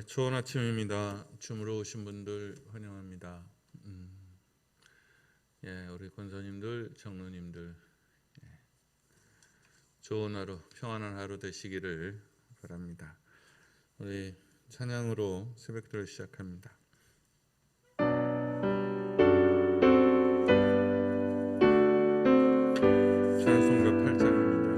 좋은 아침입니다. 줌으로 오신 분들 환영합니다. 우리 권사님들, 장로님들, 좋은 하루, 평안한 하루 되시기를 바랍니다. 우리 찬양으로 새벽기도를 시작합니다. 찬송가 8장입니다.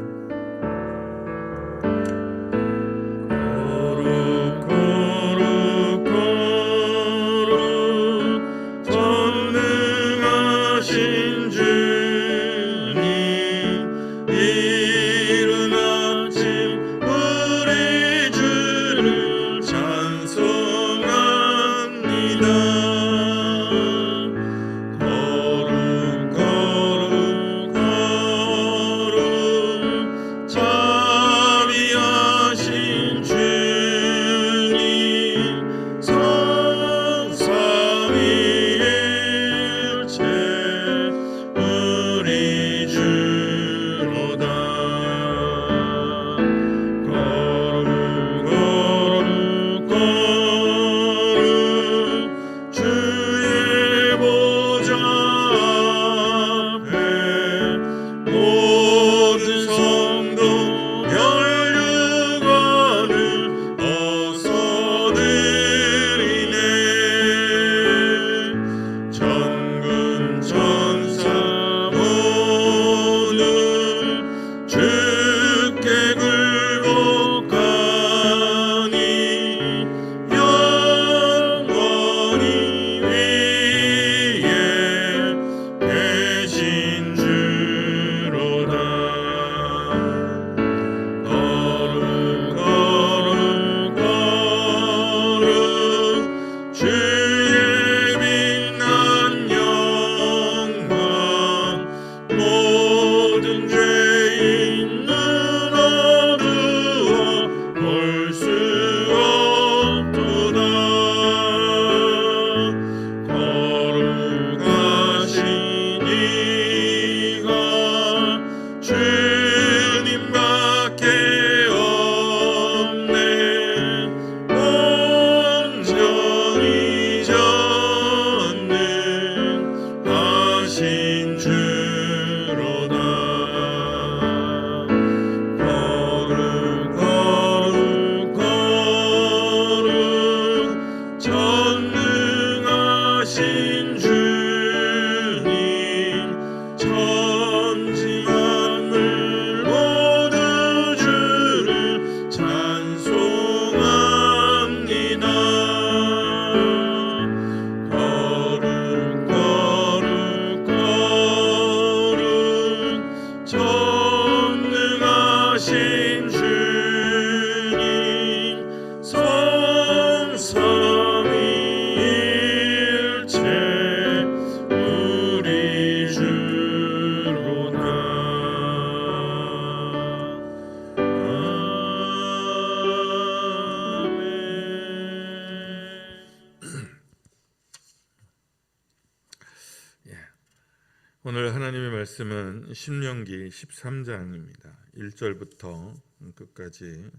오늘 하나님의 말씀은 신명기 13장입니다. 1절부터 끝까지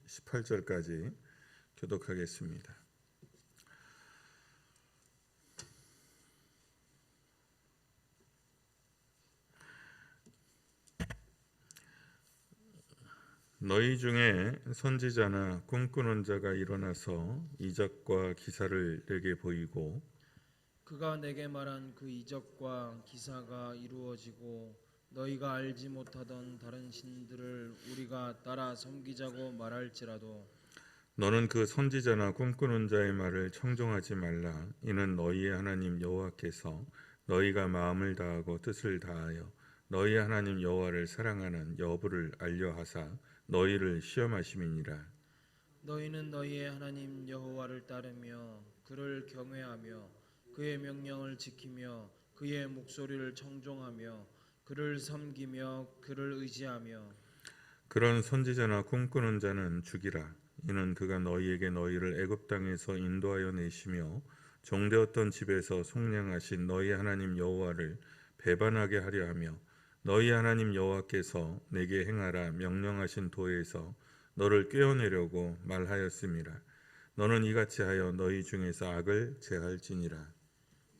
18절까지 교독하겠습니다. 너희 중에 선지자나 꿈꾸는 자가 일어나서 이적과 기사를 내게 보이고 그가 내게 말한 그 이적과 기사가 이루어지고 너희가 알지 못하던 다른 신들을 우리가 따라 섬기자고 말할지라도 너는 그 선지자나 꿈꾸는 자의 말을 청종하지 말라. 이는 너희의 하나님 여호와께서 너희가 마음을 다하고 뜻을 다하여 너희 하나님 여호와를 사랑하는 여부를 알려하사 너희를 시험하심이니라. 너희는 너희의 하나님 여호와를 따르며 그를 경외하며 그의 명령을 지키며 그의 목소리를 청종하며 그를 섬기며 그를 의지하며 그런 선지자나 꿈꾸는 자는 죽이라. 이는 그가 너희에게 너희를 애굽 땅에서 인도하여 내시며 종되었던 집에서 속량하신 너희 하나님 여호와를 배반하게 하려 하며 너희 하나님 여호와께서 내게 행하라 명령하신 도에서 너를 꿰어내려고 말하였음이라. 너는 이같이 하여 너희 중에서 악을 제할지니라.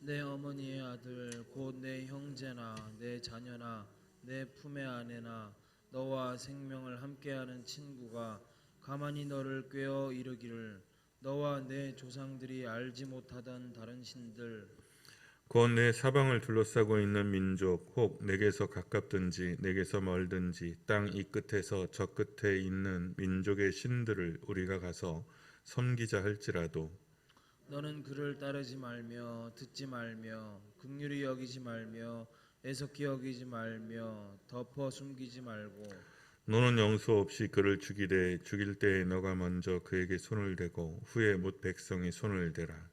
내 어머니의 아들 곧 내 형제나 내 자녀나 내 품의 아내나 너와 생명을 함께하는 친구가 가만히 너를 꿰어 이르기를 너와 내 조상들이 알지 못하던 다른 신들 곧 내 사방을 둘러싸고 있는 민족 혹 내게서 가깝든지 내게서 멀든지 땅 이 끝에서 저 끝에 있는 민족의 신들을 우리가 가서 섬기자 할지라도 너는 그를 따르지 말며 듣지 말며 긍휼히 여기지 말며 애석히 여기지 말며 덮어 숨기지 말고 너는 영수 없이 그를 죽이되 죽일 때에 너가 먼저 그에게 손을 대고 후에 못 백성이 손을 대라.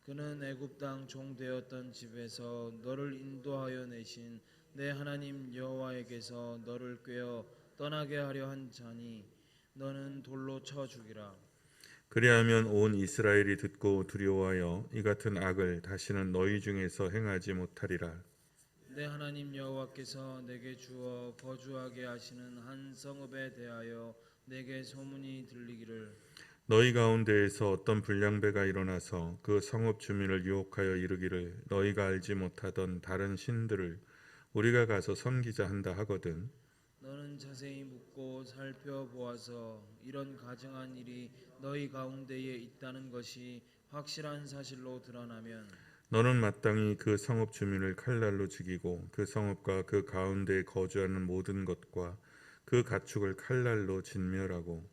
그는 애굽 땅 종 되었던 집에서 너를 인도하여 내신 내 하나님 여호와에게서 너를 꿰어 떠나게 하려 한 자니 너는 돌로 쳐 죽이라. 그리하면 온 이스라엘이 듣고 두려워하여 이 같은 악을 다시는 너희 중에서 행하지 못하리라. 내 하나님 여호와께서 내게 주어 거주하게 하시는 한 성읍에 대하여 내게 소문이 들리기를 너희 가운데에서 어떤 불량배가 일어나서 그 성읍 주민을 유혹하여 이르기를 너희가 알지 못하던 다른 신들을 우리가 가서 섬기자 한다 하거든. 너는 자세히 묻고 살펴보아서 이런 가증한 일이 너희 가운데에 있다는 것이 확실한 사실로 드러나면 너는 마땅히 그 성읍 주민을 칼날로 죽이고 그 성읍과 그 가운데에 거주하는 모든 것과 그 가축을 칼날로 진멸하고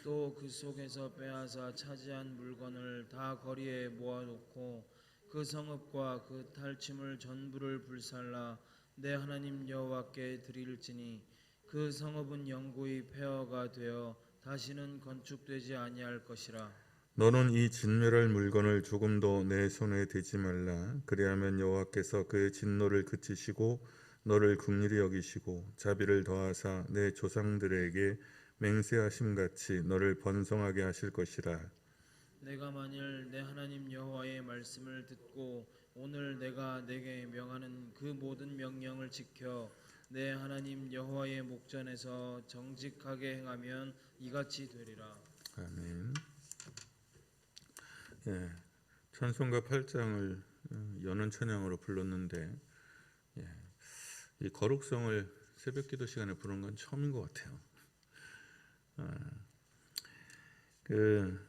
또 그 속에서 빼앗아 차지한 물건을 다 거리에 모아놓고 그 성읍과 그 탈취물 전부를 불살라 내 하나님 여호와께 드릴지니 그 성읍은 영구히 폐허가 되어 다시는 건축되지 아니할 것이라. 너는 이 진멸할 물건을 조금도 내 손에 대지 말라. 그리하면 여호와께서 그의 진노를 그치시고 너를 긍휼히 여기시고 자비를 더하사 내 조상들에게 맹세하심 같이 너를 번성하게 하실 것이라. 내가 만일 내 하나님 여호와의 말씀을 듣고 오늘 내가 내게 명하는 그 모든 명령을 지켜 내 하나님 여호와의 목전에서 정직하게 행하면 이같이 되리라. 아멘. 예, 찬송가 8장을 연원 찬양으로 불렀는데 이 거룩성을 새벽기도 시간에 부른 건 처음인 것 같아요. 그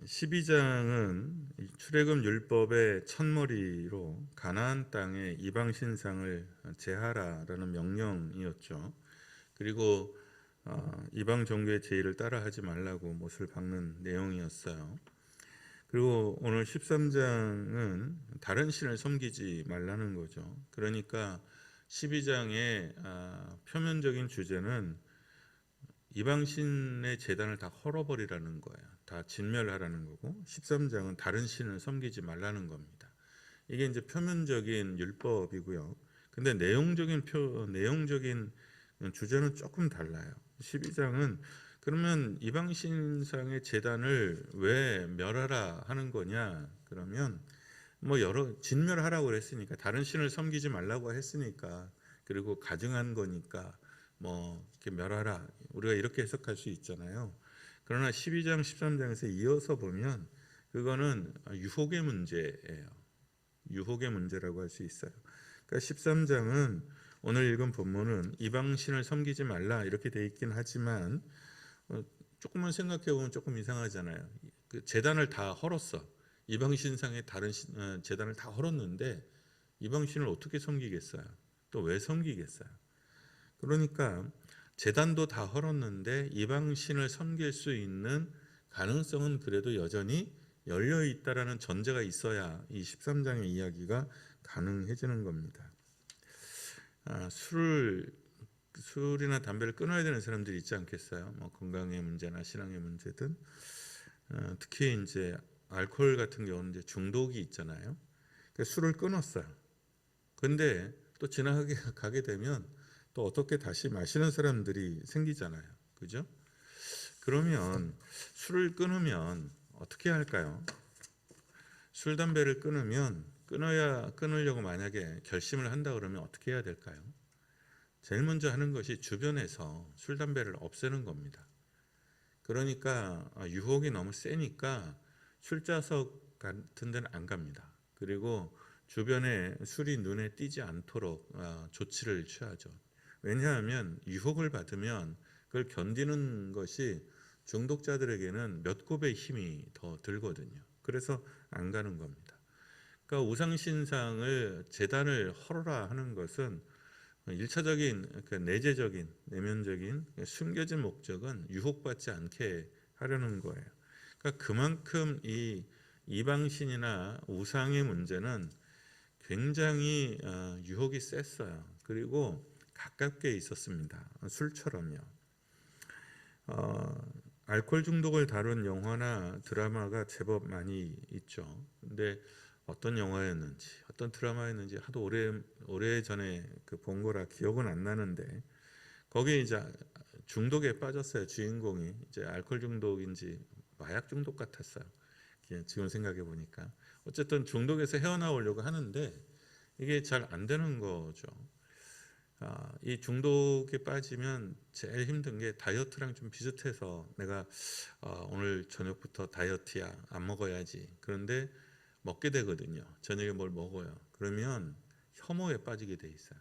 12장은 출애굽 율법의 첫머리로 가나안 땅에 이방 신상을 제하라라는 명령이었죠. 그리고 이방 종교의 제의를 따라하지 말라고 못을 박는 내용이었어요. 그리고 오늘 13장은 다른 신을 섬기지 말라는 거죠. 그러니까 12장의 표면적인 주제는 이방신의 제단을 다 헐어버리라는 거예요. 다 진멸하라는 거고 13장은 다른 신을 섬기지 말라는 겁니다. 이게 이제 표면적인 율법이고요. 근데 내용적인 주제는 조금 달라요. 12장은 그러면 이방신상의 제단을 왜 멸하라 하는 거냐? 그러면 뭐 여러 진멸하라고 그랬으니까 다른 신을 섬기지 말라고 했으니까 그리고 가증한 거니까 뭐 이렇게 멸하라 우리가 이렇게 해석할 수 있잖아요. 그러나 12장 13장에서 이어서 보면 그거는 유혹의 문제예요. 유혹의 문제라고 할 수 있어요. 그러니까 13장은 오늘 읽은 본문은 이방신을 섬기지 말라 이렇게 돼 있긴 하지만 조금만 생각해 보면 조금 이상하잖아요. 그 제단을 다 헐었어. 이방신상의 다른 제단을 다 헐었는데 이방신을 어떻게 섬기겠어요? 또 왜 섬기겠어요? 그러니까 제단도 다 헐었는데 이방신을 섬길 수 있는 가능성은 그래도 여전히 열려 있다라는 전제가 있어야 이 13장의 이야기가 가능해지는 겁니다. 술이나 담배를 끊어야 되는 사람들이 있지 않겠어요? 뭐 건강의 문제나 신앙의 문제든 특히 이제 알코올 같은 경우는 이제 중독이 있잖아요. 그러니까 술을 끊었어요. 근데 또 지나가게 가게 되면 또 어떻게 다시 마시는 사람들이 생기잖아요. 그죠? 그러면 술을 끊으면 어떻게 할까요? 술, 담배를 끊으려고 만약에 결심을 한다 그러면 어떻게 해야 될까요? 제일 먼저 하는 것이 주변에서 술, 담배를 없애는 겁니다. 그러니까 유혹이 너무 세니까 술자석 같은 데는 안 갑니다. 그리고 주변에 술이 눈에 띄지 않도록 조치를 취하죠. 왜냐하면 유혹을 받으면 그걸 견디는 것이 중독자들에게는 몇 곱의 힘이 더 들거든요. 그래서 안 가는 겁니다. 그러니까 우상신상을 제단을 헐어라 하는 것은 일차적인 그러니까 내재적인 내면적인 숨겨진 목적은 유혹받지 않게 하려는 거예요. 그러니까 그만큼 이 이방신이나 우상의 문제는 굉장히 유혹이 셌어요. 그리고 가깝게 있었습니다. 술처럼요. 알코올 중독을 다룬 영화나 드라마가 제법 많이 있죠. 근데 어떤 영화였는지 어떤 드라마였는지 하도 오래 전에 본 거라 기억은 안 나는데 거기에 이제 중독에 빠졌어요. 주인공이 이제 알코올 중독인지 마약 중독 같았어요. 지금 생각해 보니까 어쨌든 중독에서 헤어나오려고 하는데 이게 잘 안 되는 거죠. 이 중독에 빠지면 제일 힘든 게 다이어트랑 좀 비슷해서 내가 오늘 저녁부터 다이어트야 안 먹어야지. 그런데 먹게 되거든요. 저녁에 뭘 먹어요. 그러면 혐오에 빠지게 돼 있어요.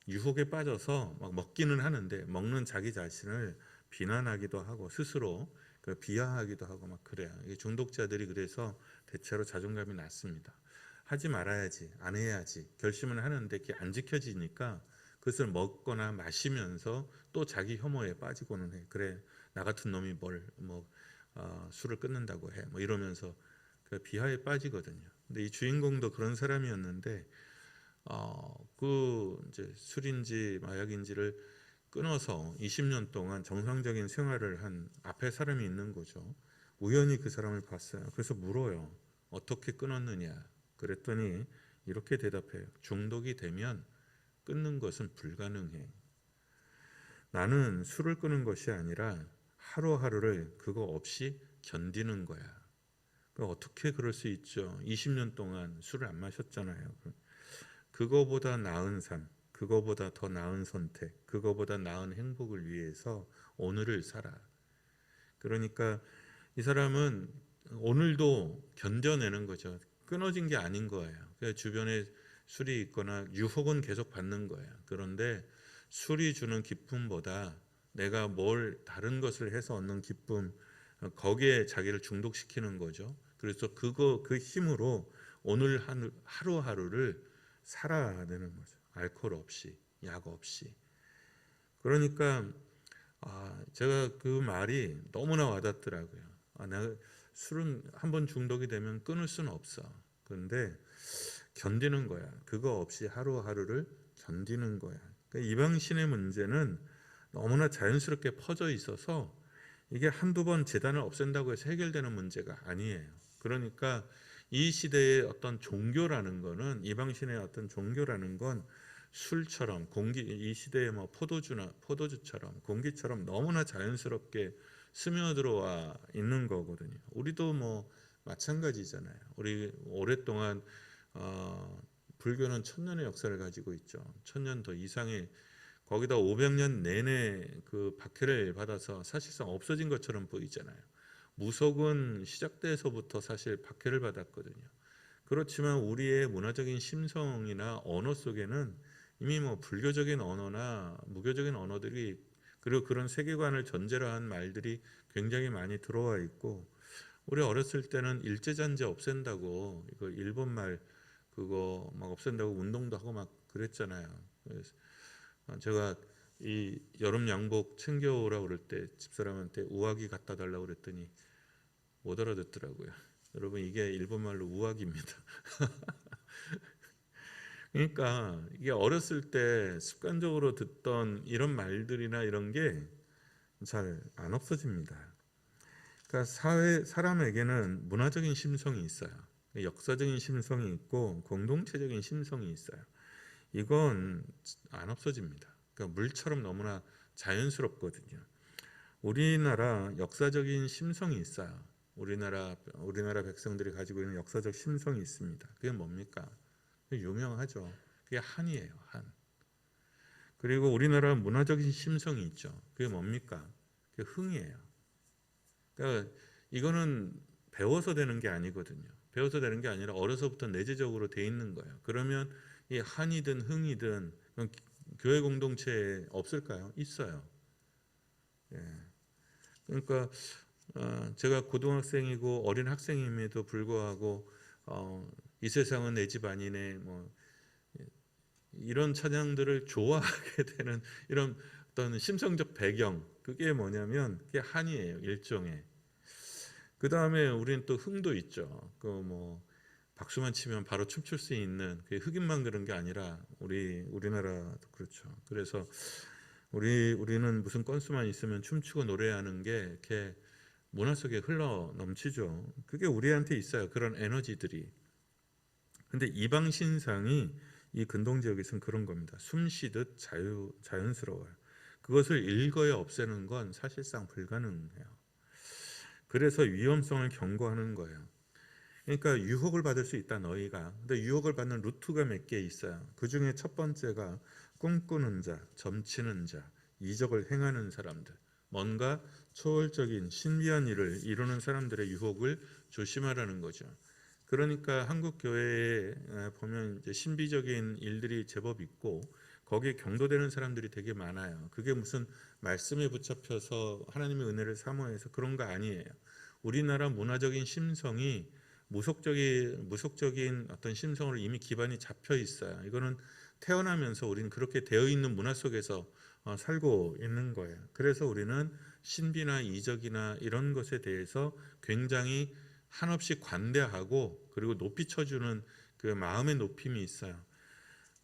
유혹에 빠져서 막 먹기는 하는데 먹는 자기 자신을 비난하기도 하고 스스로 비하하기도 하고 막 그래요. 이게 중독자들이 그래서 대체로 자존감이 낮습니다. 하지 말아야지, 안 해야지 결심을 하는데 그게 안 지켜지니까 그것을 먹거나 마시면서 또 자기 혐오에 빠지고는 해. 그래, 나 같은 놈이 술을 끊는다고 해. 뭐 이러면서 그 비하에 빠지거든요. 근데 이 주인공도 그런 사람이었는데 그 이제 술인지 마약인지를 끊어서 20년 동안 정상적인 생활을 한 앞에 사람이 있는 거죠. 우연히 그 사람을 봤어요. 그래서 물어요. 어떻게 끊었느냐? 그랬더니 이렇게 대답해요. 중독이 되면 끊는 것은 불가능해. 나는 술을 끊는 것이 아니라 하루하루를 그거 없이 견디는 거야. 어떻게 그럴 수 있죠? 20년 동안 술을 안 마셨잖아요. 그거보다 나은 삶, 그거보다 더 나은 선택, 그거보다 나은 행복을 위해서 오늘을 살아. 그러니까 이 사람은 오늘도 견뎌내는 거죠. 끊어진 게 아닌 거예요. 그러니까 주변에 술이 있거나 유혹은 계속 받는 거예요. 그런데 술이 주는 기쁨보다 내가 뭘 다른 것을 해서 얻는 기쁨, 거기에 자기를 중독시키는 거죠. 그래서 그 힘으로 오늘 하루하루를 살아내는 거죠. 알코올 없이, 약 없이. 그러니까 제가 그 말이 너무나 와닿더라고요. 내가 술은 한번 중독이 되면 끊을 수는 없어. 그런데 견디는 거야. 그거 없이 하루하루를 견디는 거야. 그러니까 이방신의 문제는 너무나 자연스럽게 퍼져 있어서 이게 한두 번 재단을 없앤다고 해서 해결되는 문제가 아니에요. 그러니까 이 시대의 어떤 종교라는 거는 이방신의 어떤 종교라는 건 술처럼 이 시대의 포도주처럼 공기처럼 너무나 자연스럽게 스며들어와 있는 거거든요. 우리도 마찬가지잖아요. 우리 오랫동안 불교는 1000년의 역사를 가지고 있죠. 1000년 더 이상의 거기다 500년 내내 그 박해를 받아서 사실상 없어진 것처럼 보이잖아요. 무속은 시작돼서부터 사실 박해를 받았거든요. 그렇지만 우리의 문화적인 심성이나 언어 속에는 이미 불교적인 언어나 무교적인 언어들이 그리고 그런 세계관을 전제로 한 말들이 굉장히 많이 들어와 있고 우리 어렸을 때는 일제잔재 없앤다고 이거 일본 말 그거 막 없앤다고 운동도 하고 막 그랬잖아요. 그래서 제가 이 여름 양복 챙겨오라 그럴 때 집사람한테 우아기 갖다 달라고 그랬더니 못 알아듣더라고요. 여러분 이게 일본말로 우아기입니다. 그러니까 이게 어렸을 때 습관적으로 듣던 이런 말들이나 이런 게 잘 안 없어집니다. 그러니까 사람에게는 문화적인 심성이 있어요. 역사적인 심성이 있고 공동체적인 심성이 있어요. 이건 안 없어집니다. 그러니까 물처럼 너무나 자연스럽거든요. 우리나라 역사적인 심성이 있어요. 우리나라 백성들이 가지고 있는 역사적 심성이 있습니다. 그게 뭡니까? 그게 유명하죠. 그게 한이에요. 한. 그리고 우리나라 문화적인 심성이 있죠. 그게 뭡니까? 그게 흥이에요. 그러니까 이거는 배워서 되는 게 아니거든요. 배워서 되는 게 아니라 어려서부터 내재적으로 돼 있는 거예요. 그러면 이 한이든 흥이든 교회 공동체에 없을까요? 있어요. 예. 그러니까 제가 고등학생이고 어린 학생임에도 불구하고 이 세상은 내 집 아니네 뭐 이런 찬양들을 좋아하게 되는 이런 어떤 심성적 배경, 그게 뭐냐면 그게 한이에요. 일종의. 그 다음에 우리는 또 흥도 있죠. 그 뭐 박수만 치면 바로 춤출 수 있는, 그 흑인만 그런 게 아니라 우리나라도 그렇죠. 그래서 우리는 무슨 건수만 있으면 춤추고 노래하는 게 이렇게 문화 속에 흘러 넘치죠. 그게 우리한테 있어요. 그런 에너지들이. 근데 이방 신상이 이 근동 지역에서는 그런 겁니다. 숨 쉬듯 자연스러워요. 그것을 일거에 없애는 건 사실상 불가능해요. 그래서 위험성을 경고하는 거예요. 그러니까 유혹을 받을 수 있다 너희가. 근데 유혹을 받는 루트가 몇 개 있어요. 그 중에 첫 번째가 꿈꾸는 자, 점치는 자, 이적을 행하는 사람들, 뭔가 초월적인 신비한 일을 이루는 사람들의 유혹을 조심하라는 거죠. 그러니까 한국 교회에 보면 이제 신비적인 일들이 제법 있고 거기에 경도되는 사람들이 되게 많아요. 그게 무슨 말씀에 붙잡혀서 하나님의 은혜를 사모해서 그런 거 아니에요. 우리나라 문화적인 심성이 무속적인 어떤 심성으로 이미 기반이 잡혀 있어요. 이거는 태어나면서 우리는 그렇게 되어 있는 문화 속에서 살고 있는 거예요. 그래서 우리는 신비나 이적이나 이런 것에 대해서 굉장히 한없이 관대하고 그리고 높이 쳐주는 그 마음의 높임이 있어요.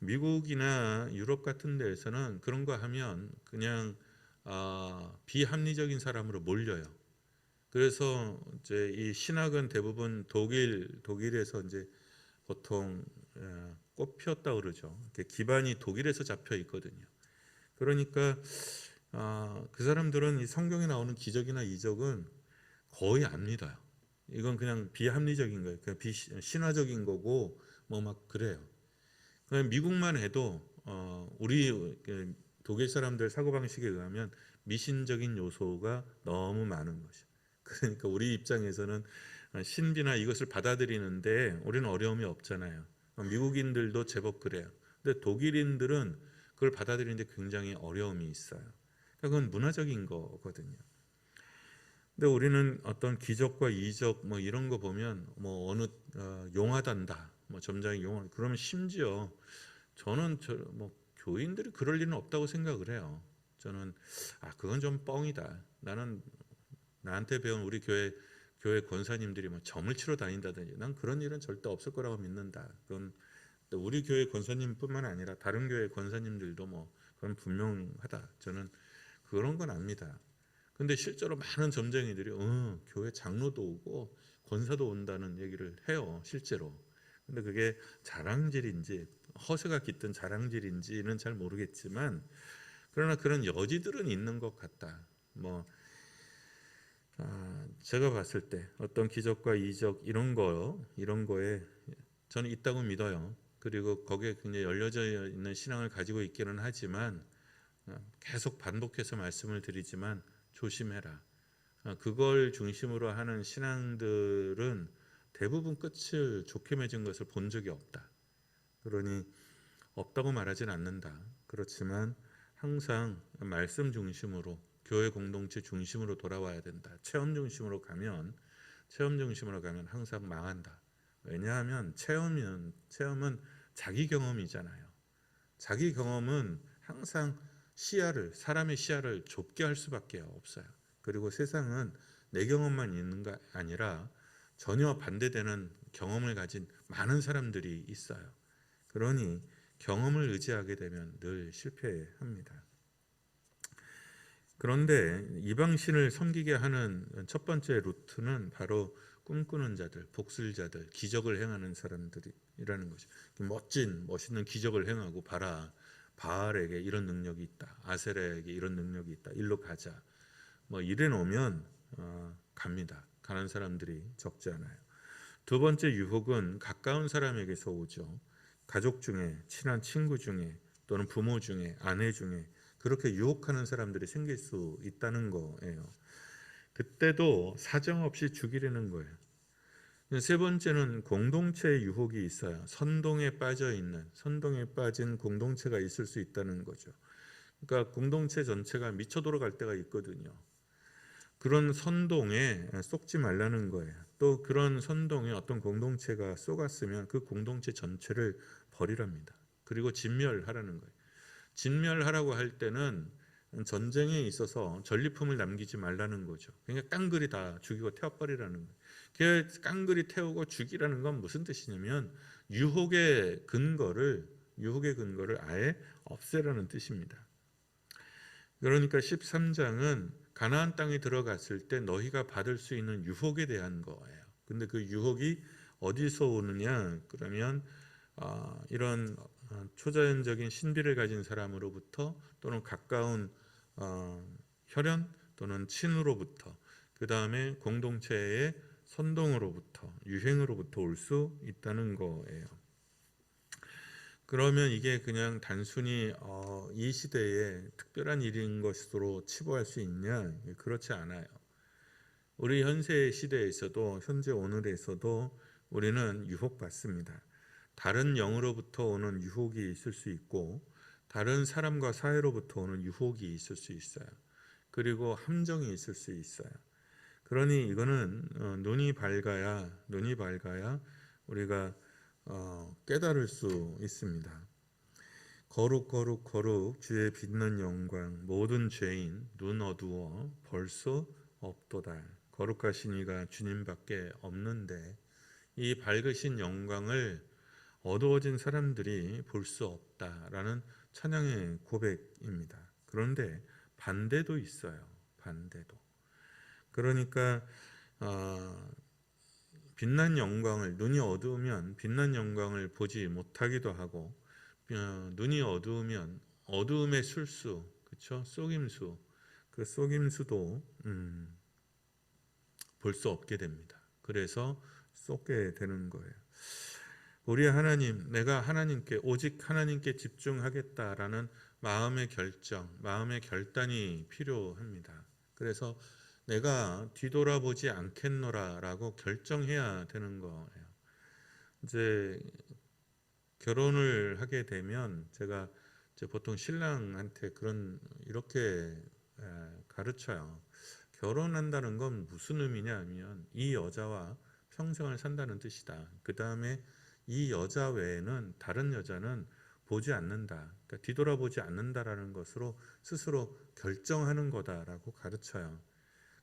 미국이나 유럽 같은 데에서는 그런 거 하면 그냥 비합리적인 사람으로 몰려요. 그래서 이제 이 신학은 대부분 독일에서 이제 보통 꽃피었다 그러죠. 기반이 독일에서 잡혀 있거든요. 그러니까 그 사람들은 이 성경에 나오는 기적이나 이적은 거의 안 믿어요. 이건 그냥 비합리적인 거예요. 그냥 비신화적인 거고 뭐 막 그래요. 그냥 미국만 해도 우리 독일 사람들 사고방식에 의하면 미신적인 요소가 너무 많은 것이죠. 그러니까 우리 입장에서는 신비나 이것을 받아들이는데 우리는 어려움이 없잖아요. 미국인들도 제법 그래요. 근데 독일인들은 그걸 받아들이는데 굉장히 어려움이 있어요. 그러니까 그건 문화적인 거거든요. 근데 우리는 어떤 기적과 이적 뭐 이런 거 보면 뭐 어느 용하단다, 뭐 점장이 용하, 그러면 심지어 저는 뭐 교인들이 그럴 일은 없다고 생각을 해요. 저는 그건 좀 뻥이다. 나는 나한테 배운 우리 교회 권사님들이 뭐 점을 치러 다닌다든지 난 그런 일은 절대 없을 거라고 믿는다. 그건 우리 교회 권사님뿐만 아니라 다른 교회 권사님들도 뭐 그건 분명하다. 저는 그런 건 압니다. 근데 실제로 많은 점쟁이들이 교회 장로도 오고 권사도 온다는 얘기를 해요. 실제로. 근데 그게 자랑질인지 허세가 깃든 자랑질인지는 잘 모르겠지만 그러나 그런 여지들은 있는 것 같다. 뭐 제가 봤을 때 어떤 기적과 이적 이런 거에 저는 있다고 믿어요. 그리고 거기에 굉장히 열려져 있는 신앙을 가지고 있기는 하지만 계속 반복해서 말씀을 드리지만 조심해라. 그걸 중심으로 하는 신앙들은 대부분 끝을 좋게 맺은 것을 본 적이 없다. 그러니 없다고 말하진 않는다. 그렇지만 항상 말씀 중심으로 교회 공동체 중심으로 돌아와야 된다. 체험 중심으로 가면 항상 망한다. 왜냐하면 체험은 자기 경험이잖아요. 자기 경험은 항상 사람의 시야를 좁게 할 수밖에 없어요. 그리고 세상은 내 경험만 있는 게 아니라 전혀 반대되는 경험을 가진 많은 사람들이 있어요. 그러니 경험을 의지하게 되면 늘 실패합니다. 그런데 이방신을 섬기게 하는 첫 번째 루트는 바로 꿈꾸는 자들, 복술자들, 기적을 행하는 사람들이라는 것이. 멋있는 기적을 행하고 봐라. 바알에게 이런 능력이 있다. 아세라에게 이런 능력이 있다. 일로 가자. 뭐 이래 놓으면 갑니다. 가는 사람들이 적지 않아요. 두 번째 유혹은 가까운 사람에게서 오죠. 가족 중에, 친한 친구 중에, 또는 부모 중에, 아내 중에 그렇게 유혹하는 사람들이 생길 수 있다는 거예요. 그때도 사정없이 죽이려는 거예요. 세 번째는 공동체의 유혹이 있어요. 선동에 빠진 공동체가 있을 수 있다는 거죠. 그러니까 공동체 전체가 미쳐 돌아갈 때가 있거든요. 그런 선동에 쏙지 말라는 거예요. 또 그런 선동에 어떤 공동체가 쏘갔으면 그 공동체 전체를 버리랍니다. 그리고 진멸하라는 거예요. 진멸하라고 할 때는 전쟁에 있어서 전리품을 남기지 말라는 거죠. 그러니까 깡그리 다 죽이고 태워버리라는 거예요. 그 깡그리 태우고 죽이라는 건 무슨 뜻이냐면 유혹의 근거를 아예 없애라는 뜻입니다. 그러니까 13장은 가나안 땅에 들어갔을 때 너희가 받을 수 있는 유혹에 대한 거예요. 근데 그 유혹이 어디서 오느냐? 그러면 이런 초자연적인 신비를 가진 사람으로부터 또는 가까운 혈연 또는 친으로부터 그 다음에 공동체의 선동으로부터 유행으로부터 올 수 있다는 거예요. 그러면 이게 그냥 단순히 이 시대에 특별한 일인 것으로 치부할 수 있냐? 그렇지 않아요. 우리 현세 시대에서도 현재 오늘에서도 우리는 유혹받습니다. 다른 영으로부터 오는 유혹이 있을 수 있고 다른 사람과 사회로부터 오는 유혹이 있을 수 있어요. 그리고 함정이 있을 수 있어요. 그러니 이거는 눈이 밝아야 우리가 깨달을 수 있습니다. 거룩 주의 빛난 영광 모든 죄인 눈 어두워 벌써 없도다. 거룩하신 이가 주님밖에 없는데 이 밝으신 영광을 어두워진 사람들이 볼 수 없다라는 찬양의 고백입니다. 그런데 반대도 있어요. 반대도. 그러니까 빛난 영광을 눈이 어두우면 빛난 영광을 보지 못하기도 하고 눈이 어두우면 어두움의 술수, 그렇죠? 속임수, 그 속임수도 볼 수 없게 됩니다. 그래서 쏟게 되는 거예요. 우리 하나님, 내가 하나님께 오직 하나님께 집중하겠다라는 마음의 결정, 마음의 결단이 필요합니다. 그래서 내가 뒤돌아보지 않겠노라라고 결정해야 되는 거예요. 이제 결혼을 하게 되면 제가 이제 보통 신랑한테 이렇게 가르쳐요. 결혼한다는 건 무슨 의미냐 하면 이 여자와 평생을 산다는 뜻이다. 그 다음에 이 여자 외에는 다른 여자는 보지 않는다. 그러니까 뒤돌아보지 않는다라는 것으로 스스로 결정하는 거다라고 가르쳐요.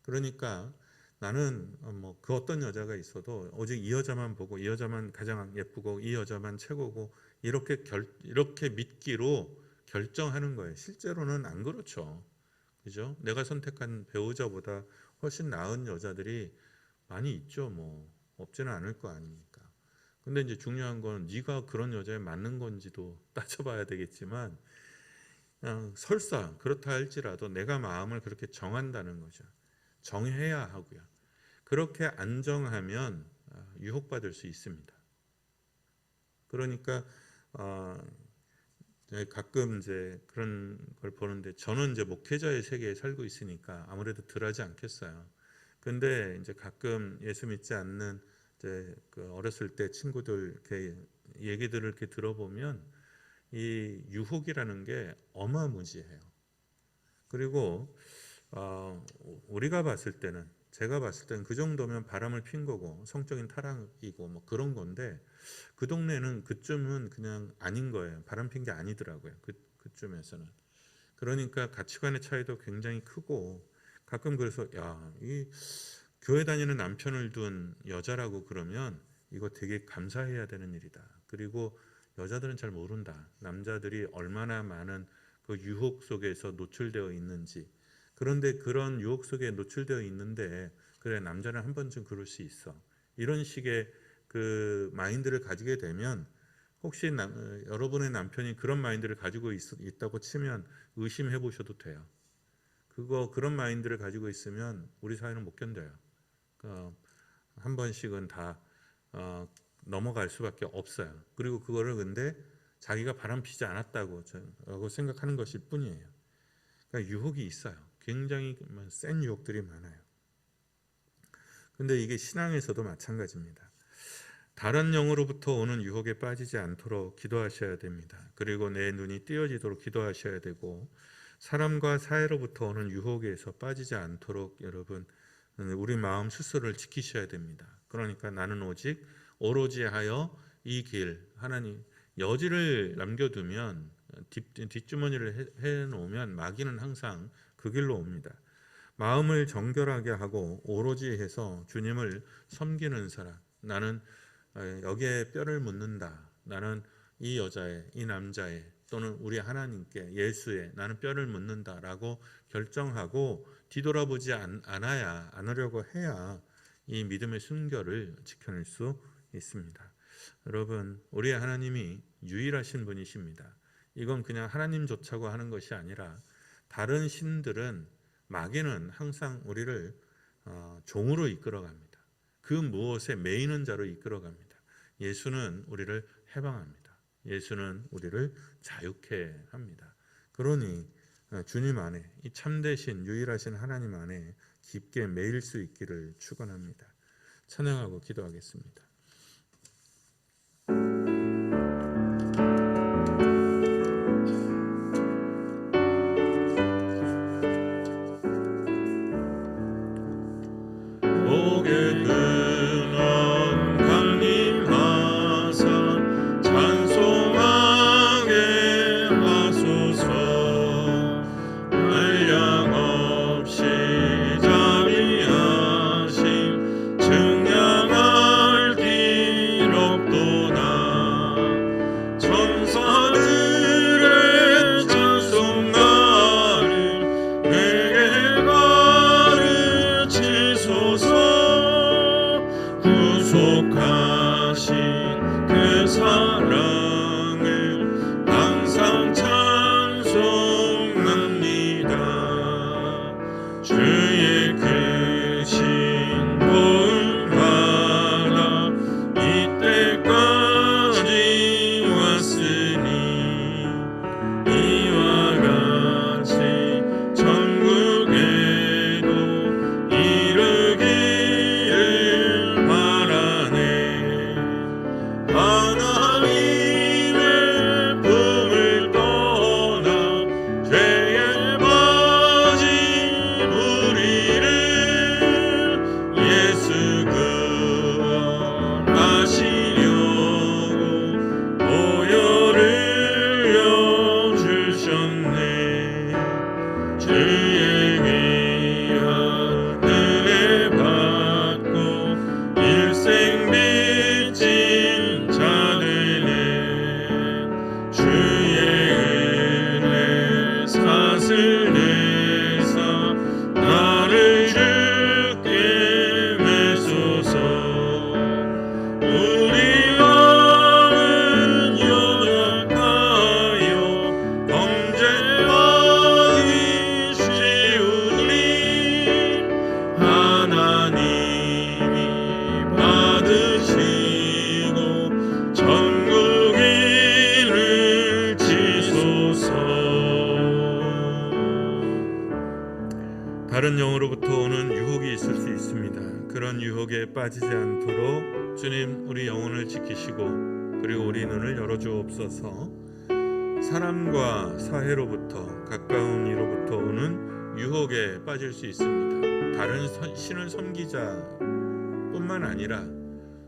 그러니까 나는 그 어떤 여자가 있어도 오직 이 여자만 보고 이 여자만 가장 예쁘고 이 여자만 최고고 이렇게 믿기로 결정하는 거예요. 실제로는 안 그렇죠. 그죠? 내가 선택한 배우자보다 훨씬 나은 여자들이 많이 있죠. 없지는 않을 거 아닙니까? 근데 이제 중요한 건 네가 그런 여자에 맞는 건지도 따져봐야 되겠지만 설사 그렇다 할지라도 내가 마음을 그렇게 정한다는 거죠. 정해야 하고요. 그렇게 안 정하면 유혹받을 수 있습니다. 그러니까 가끔 이제 그런 걸 보는데 저는 이제 목회자의 세계에 살고 있으니까 아무래도 덜하지 않겠어요. 근데 이제 가끔 예수 믿지 않는 이제 그 어렸을 때 친구들 이렇게 얘기들을 이렇게 들어보면 이 유혹이라는 게 어마무지해요. 그리고 우리가 봤을 때는 제가 봤을 때는 그 정도면 바람을 핀 거고 성적인 타락이고 그런 건데 그 동네는 그쯤은 그냥 아닌 거예요. 바람 핀 게 아니더라고요. 그쯤에서는. 그러니까 가치관의 차이도 굉장히 크고 가끔 그래서 이 교회 다니는 남편을 둔 여자라고 그러면 이거 되게 감사해야 되는 일이다. 그리고 여자들은 잘 모른다. 남자들이 얼마나 많은 그 유혹 속에서 노출되어 있는지. 그런데 그런 유혹 속에 노출되어 있는데 그래 남자는 한 번쯤 그럴 수 있어. 이런 식의 그 마인드를 가지게 되면 혹시 여러분의 남편이 그런 마인드를 가지고 있다고 치면 의심해 보셔도 돼요. 그런 마인드를 가지고 있으면 우리 사회는 못 견뎌요. 한 번씩은 다 넘어갈 수밖에 없어요. 그리고 그거를 근데 자기가 바람피지 않았다고 생각하는 것일 뿐이에요. 그러니까 유혹이 있어요. 굉장히 센 유혹들이 많아요. 근데 이게 신앙에서도 마찬가지입니다. 다른 영으로부터 오는 유혹에 빠지지 않도록 기도하셔야 됩니다. 그리고 내 눈이 띄어지도록 기도하셔야 되고, 사람과 사회로부터 오는 유혹에서 빠지지 않도록 여러분 우리 마음 스스로를 지키셔야 됩니다. 그러니까 나는 오로지 하여 이 길, 하나님 여지를 남겨두면, 뒷주머니를 해놓으면 마귀는 항상 그 길로 옵니다. 마음을 정결하게 하고 오로지 해서 주님을 섬기는 사람, 나는 여기에 뼈를 묻는다, 나는 이 여자의, 이 남자의, 또는 우리 하나님께, 예수의 나는 뼈를 묻는다라고 결정하고 뒤돌아보지 않으려고 해야 이 믿음의 순결을 지켜낼 수 있습니다. 여러분, 우리 하나님이 유일하신 분이십니다. 이건 그냥 하나님조차고 하는 것이 아니라, 다른 신들은, 마귀는 항상 우리를 종으로 이끌어갑니다. 그 무엇에 매이는 자로 이끌어갑니다. 예수는 우리를 해방합니다. 예수는 우리를 자유케 합니다. 그러니 주님 안에, 이 참되신 유일하신 하나님 안에 깊게 매일 수 있기를 축원합니다. 찬양하고 기도하겠습니다. 다른 영으로부터 오는 유혹이 있을 수 있습니다. 그런 유혹에 빠지지 않도록 주님 우리 영혼을 지키시고, 그리고 우리 눈을 열어주옵소서. 사람과 사회로부터, 가까운 이로부터 오는 유혹에 빠질 수 있습니다. 다른 신을 섬기자 뿐만 아니라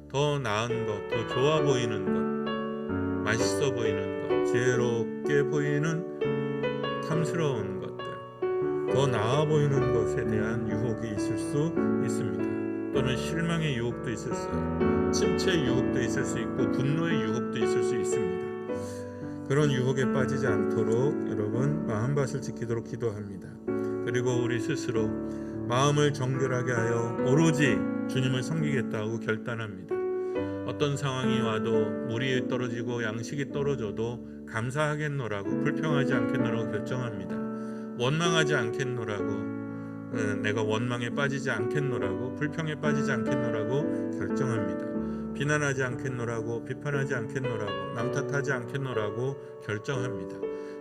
더 나은 것, 더 좋아 보이는 것, 맛있어 보이는 것, 지혜롭게 보이는 탐스러운 것들, 더 나아 보이는 것에 대한 유혹이 있을 수 있습니다. 또는 실망의 유혹도 있을 수 있어요. 침체의 유혹도 있을 수 있고 분노의 유혹도 있을 수 있습니다. 그런 유혹에 빠지지 않도록 여러분 마음밭을 지키도록 기도합니다. 그리고 우리 스스로 마음을 정결하게 하여 오로지 주님을 섬기겠다고 결단합니다. 어떤 상황이 와도 물이 떨어지고 양식이 떨어져도 감사하겠노라고, 불평하지 않겠노라고 결정합니다. 원망하지 않겠노라고, 내가 원망에 빠지지 않겠노라고, 불평에 빠지지 않겠노라고 결정합니다. 비난하지 않겠노라고, 비판하지 않겠노라고, 남 탓하지 않겠노라고 결정합니다.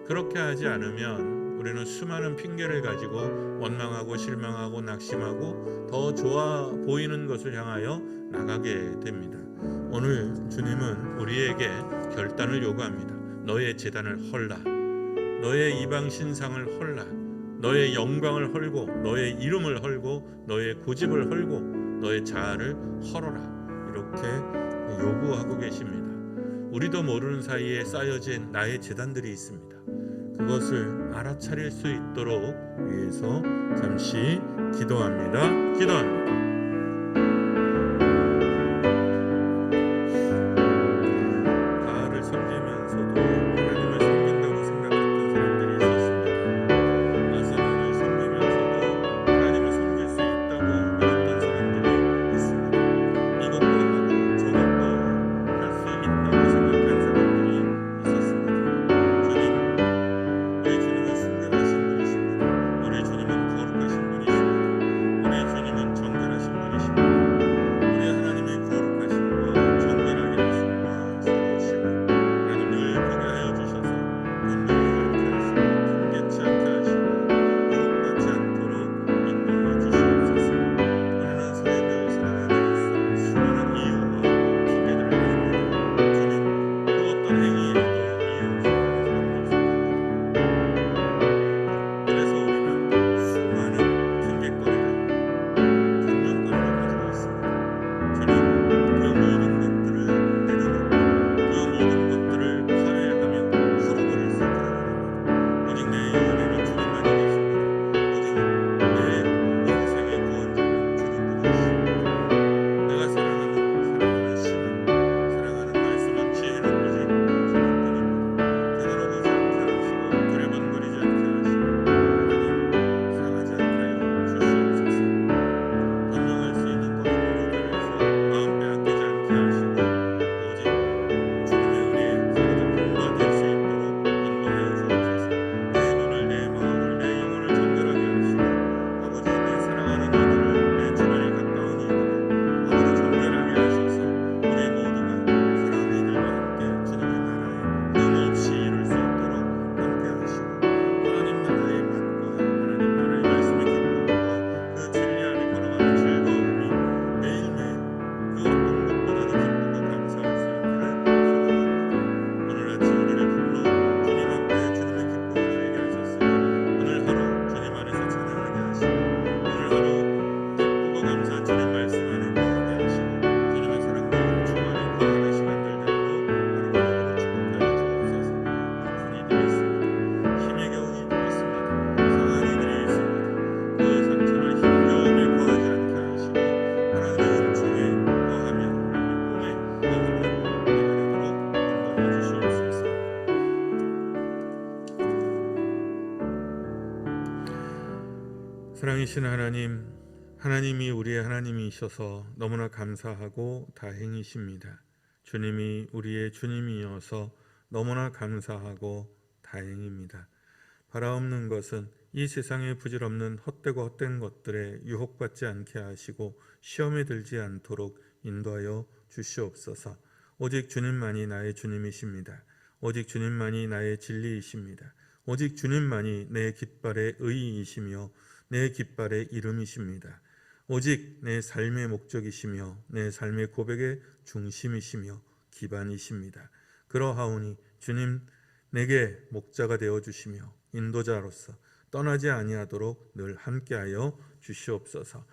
그렇게 하지 않으면 우리는 수많은 핑계를 가지고 원망하고 실망하고 낙심하고 더 좋아 보이는 것을 향하여 나가게 됩니다. 오늘 주님은 우리에게 결단을 요구합니다. 너의 제단을 헐라, 너의 이방 신상을 헐라, 너의 영광을 헐고 너의 이름을 헐고 너의 고집을 헐고 너의 자아를 헐어라, 이렇게 요구하고 계십니다. 우리도 모르는 사이에 쌓여진 나의 제단들이 있습니다. 그것을 알아차릴 수 있도록 위해서 잠시 기도합니다. 기도합니다. 바알을 섬기면서도 하나님을 섬긴다고 생각했던 사람들이 있었습니다. 아세라를 섬기면서도 하나님을 섬길 수 있다고 믿었던 사람들이 있습니다. 이것도 하고 저것도 할 수 있다고 생각한 사람들이 있었습니다. 우리 주님은 순결하신 분이십니다. 우리 주님은 거룩하신 분이십니다. 우리 주님은 정결하신 분이십니다. 우리 하나님의 거룩하심과 정결하게 하심과 세우심을 하나님 늘 보게 하여 주셔서 변명하지 않게 하시고 핑계치 않게 하시고 유혹받지 않도록 인도하여 주시옵소서. 우리는 사람을 사랑하는 데 있어 수많은 이유와 핑계들을 가집니다. 주님, 그 어떤 행위에도 이유 주시는 사람이 있을 겁니다. 그래서 우리는 수많은 핑계거리를 변명거리를 가지고 있습니다. 주님, 그 모든 것들을 내려놓고 그 모든 것들을 파괴하며 헐어버릴 수 있기를 원합니다. 오직 내 영혼에는 주님만이 계십니다. 오직 내 인생의 구원자는 주님뿐이십니다. 내가 사랑하는 신은, 사랑하는 말씀은, 지혜는 오직 주님뿐입니다. 되돌아보지 않게 하시고 두려번거리지 않게 하시고 하나님 상하지 않게 하여 주시옵소서. 변명할 수 있는 거리들에서 마음 빼앗기지 않게 하시고 오직 주님의 은혜에 사로잡힌 바 될 수 있도록 인도하여 주옵소서. 내 눈을, 내 마음을, 내 영혼을 정결하게 하시고 아버지, 내 사랑하는 이들을, 내 주변에 가까운 이들을 아버지 정결하게 하셔서 우리 모두가 사랑하는 이들과 함께 주님의 나라에 흠없이 이룰 수 있도록 함께 하시고 하나님 나라의 맛과 하나님 나라의 말씀에 기쁨과 그 진리 안에 걸어가는 즐거움이 매일매일 그 어떤 것보다도 기쁘고 감사할 수 있기를 소망합니다. 오늘 아침 우리를 불러 주님 앞에 주님의 기쁨을 알게 하셨으니 오늘 하루 주님 안에서 찬양하게 하시고 오늘 하루 기쁘고 감사한 주님 말씀 안에 거하게 하시고 주님의 사랑과 은총 안에 거하는 시간들 되도록 하루가 되도록 축복하여 주옵소서. 아픈 이들이 있습니다. 힘에 겨운 이들이 있습니다. 상한 이들이 있습니다. 그 상처를 힘겨움에 거하지 않게 하시고 하나님의 은총에 거하며 하나님의 꿈에 거하는 우리가 되도록 인도하여 주시옵소서. 사랑이신 하나님, 하나님이 우리의 하나님이셔서 너무나 감사하고 다행이십니다. 주님이 우리의 주님이어서 너무나 감사하고 다행입니다. 바라옵는 것은 이 세상에 부질없는 헛되고 헛된 것들에 유혹받지 않게 하시고 시험에 들지 않도록 인도하여 주시옵소서. 오직 주님만이 나의 주님이십니다. 오직 주님만이 나의 진리이십니다. 오직 주님만이 내 깃발의 의의이시며 내 깃발의 이름이십니다. 오직 내 삶의 목적이시며 내 삶의 고백의 중심이시며 기반이십니다. 그러하오니 주님, 내게 목자가 되어주시며 인도자로서 떠나지 아니하도록 늘 함께하여 주시옵소서.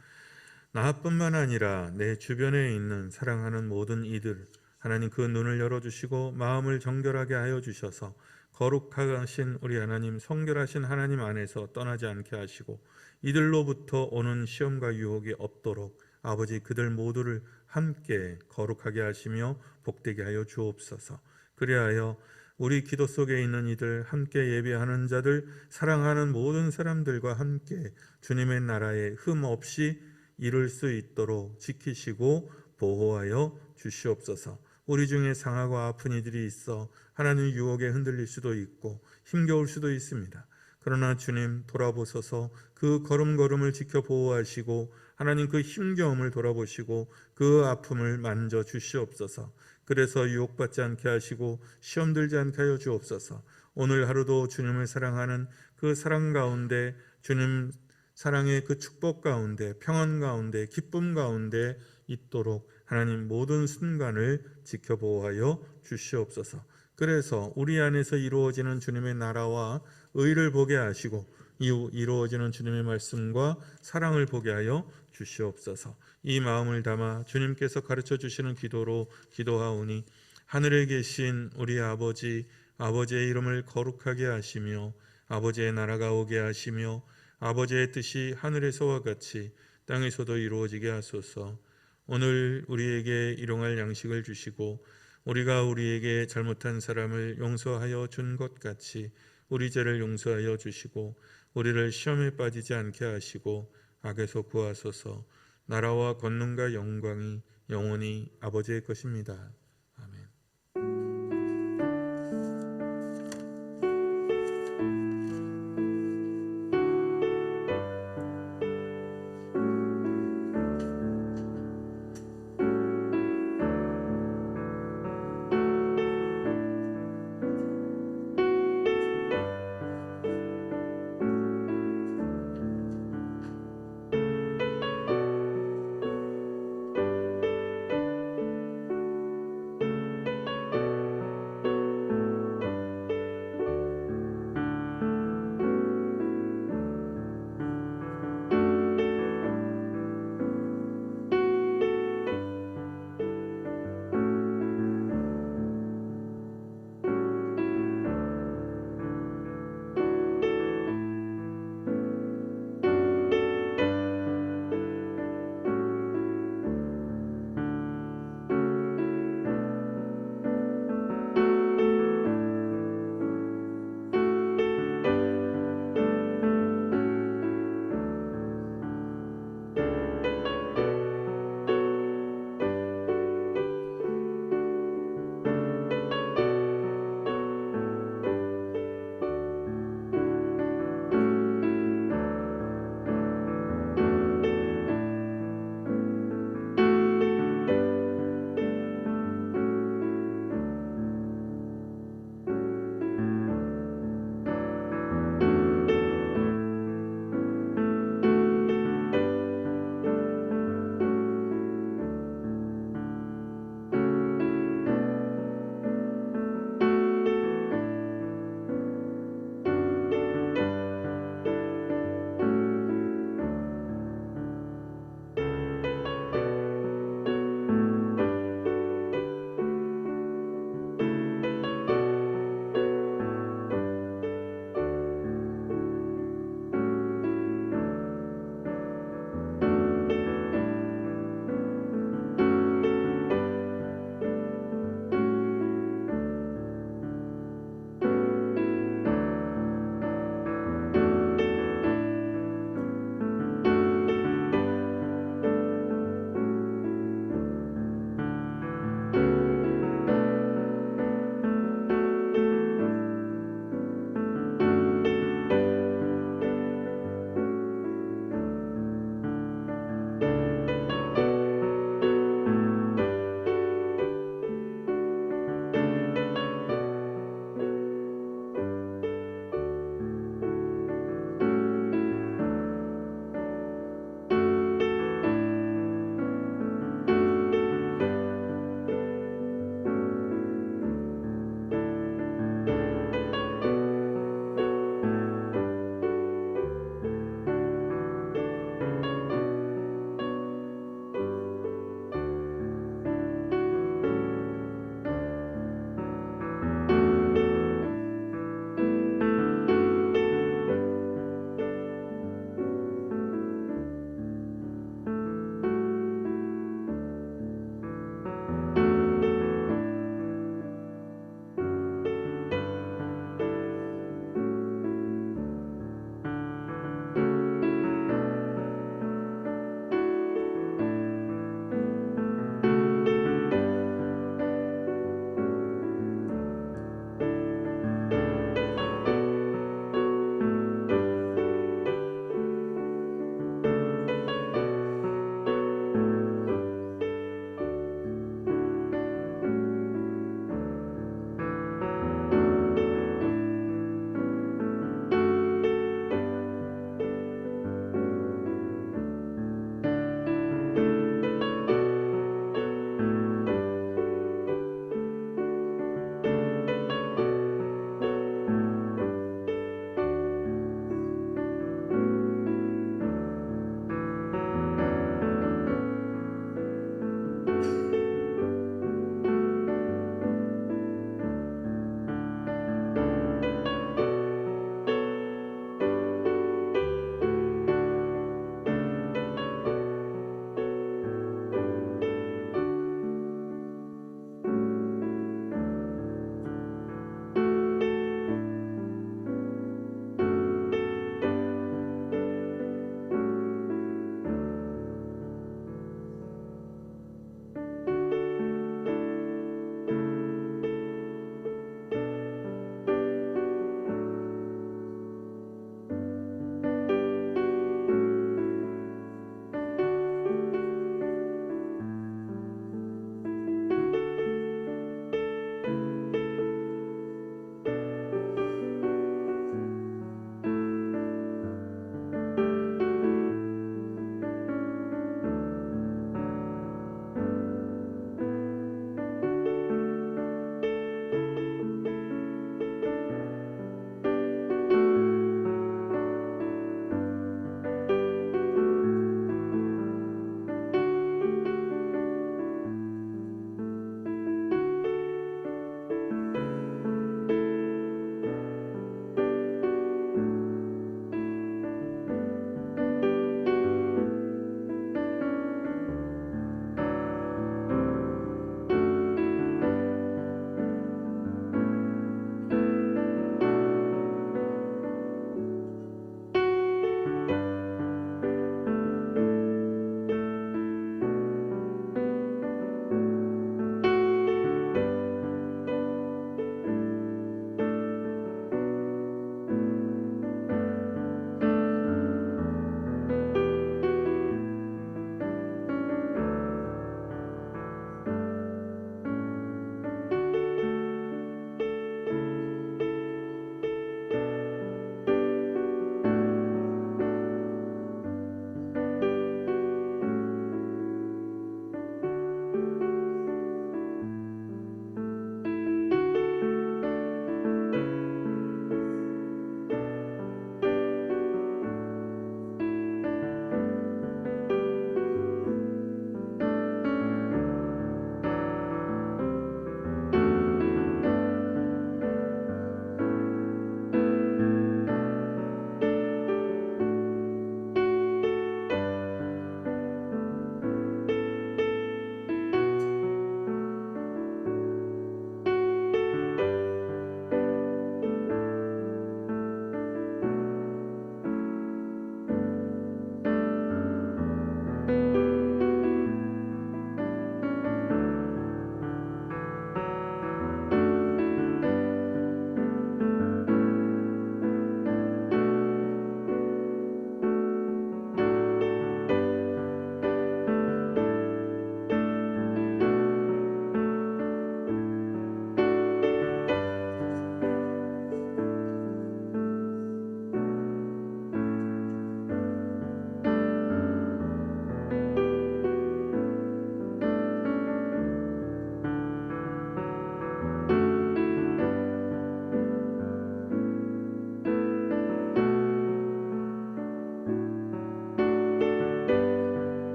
나뿐만 아니라 내 주변에 있는 사랑하는 모든 이들, 하나님 그 눈을 열어주시고 마음을 정결하게 하여 주셔서 거룩하신 우리 하나님, 성결하신 하나님 안에서 떠나지 않게 하시고 이들로부터 오는 시험과 유혹이 없도록 아버지 그들 모두를 함께 거룩하게 하시며 복되게 하여 주옵소서. 그리하여 우리 기도 속에 있는 이들, 함께 예배하는 자들, 사랑하는 모든 사람들과 함께 주님의 나라에 흠 없이 이룰 수 있도록 지키시고 보호하여 주시옵소서. 우리 중에 상하고 아픈 이들이 있어 하나님 유혹에 흔들릴 수도 있고 힘겨울 수도 있습니다. 그러나 주님 돌아보소서. 그 걸음걸음을 지켜 보호하시고 하나님 그 힘겨움을 돌아보시고 그 아픔을 만져 주시옵소서. 그래서 유혹받지 않게 하시고 시험 들지 않게 하여 주옵소서. 오늘 하루도 주님을 사랑하는 그 그 사랑 가운데, 주님 사랑의 그 축복 가운데, 평안 가운데, 기쁨 가운데 있도록 하나님 모든 순간을 지켜보호하여 주시옵소서. 그래서 우리 안에서 이루어지는 주님의 나라와 의를 보게 하시고 이루어지는 주님의 말씀과 사랑을 보게 하여 주시옵소서. 이 마음을 담아 주님께서 가르쳐 주시는 기도로 기도하오니, 하늘에 계신 우리 아버지, 아버지의 이름을 거룩하게 하시며 아버지의 나라가 오게 하시며 아버지의 뜻이 하늘에서와 같이 땅에서도 이루어지게 하소서. 오늘 우리에게 일용할 양식을 주시고 우리가 우리에게 잘못한 사람을 용서하여 준 것 같이 우리 죄를 용서하여 주시고 우리를 시험에 빠지지 않게 하시고 악에서 구하소서. 나라와 권능과 영광이 영원히 아버지의 것입니다.